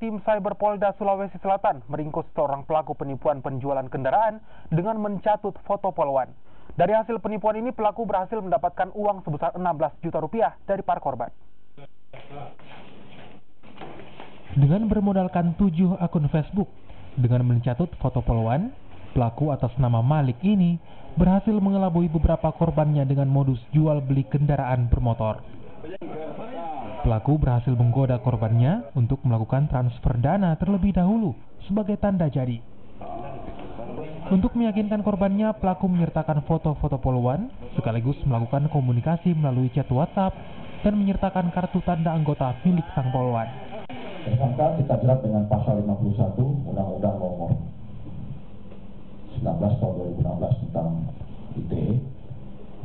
tim Cyber Polda Sulawesi Selatan meringkus seorang pelaku penipuan penjualan kendaraan dengan mencatut foto poluan. Dari hasil penipuan ini, pelaku berhasil mendapatkan uang sebesar 16 juta rupiah dari para korban. Dengan bermodalkan 7 akun Facebook, dengan mencatut foto poluan, pelaku atas nama Malik ini berhasil mengelabui beberapa korbannya dengan modus jual beli kendaraan bermotor. Pelaku berhasil menggoda korbannya untuk melakukan transfer dana terlebih dahulu sebagai tanda jadi. Untuk meyakinkan korbannya, pelaku menyertakan foto-foto poluan sekaligus melakukan komunikasi melalui chat WhatsApp dan menyertakan kartu tanda anggota milik sang poluan. Tersangka kita jerat dengan pasal 51 Undang-Undang Nomor 19 tahun 2016 tentang ITE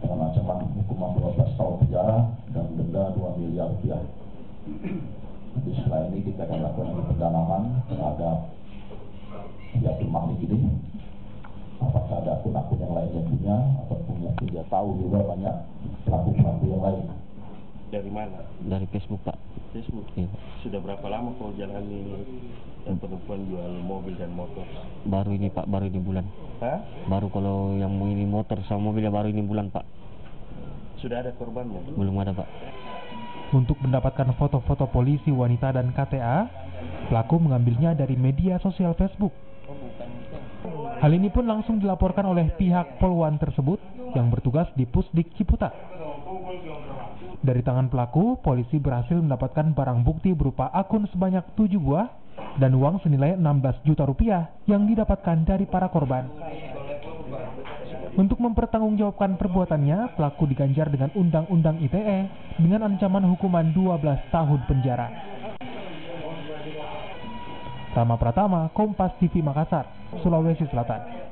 dengan ancaman hukuman 12 tahun penjara dan denda 2 miliar rupiah. Nanti setelah ini kita akan lakukan pendalaman terhadap pihak Malik ini. Apakah ada akun-akun yang lain yang punya ataupun yang tidak tahu juga banyak pelaku-pelaku yang lain. Dari mana? Dari Facebook, Pak. Facebook? Iya. Sudah berapa lama kau jalani penipuan jual mobil dan motor? Baru ini, Pak, baru ini bulan. Hah? Baru kalau yang ini motor sama mobilnya baru ini bulan, Pak. Sudah ada korbannya? Belum ada, Pak. Untuk mendapatkan foto-foto polisi wanita dan KTA, pelaku mengambilnya dari media sosial Facebook. Hal ini pun langsung dilaporkan oleh pihak poluan tersebut yang bertugas di Pusdik Ciputat. Dari tangan pelaku, polisi berhasil mendapatkan barang bukti berupa akun sebanyak 7 buah dan uang senilai 16 juta rupiah yang didapatkan dari para korban. Untuk mempertanggungjawabkan perbuatannya, pelaku diganjar dengan Undang-Undang ITE dengan ancaman hukuman 12 tahun penjara. Rama Pratama, Kompas TV Makassar, Sulawesi Selatan.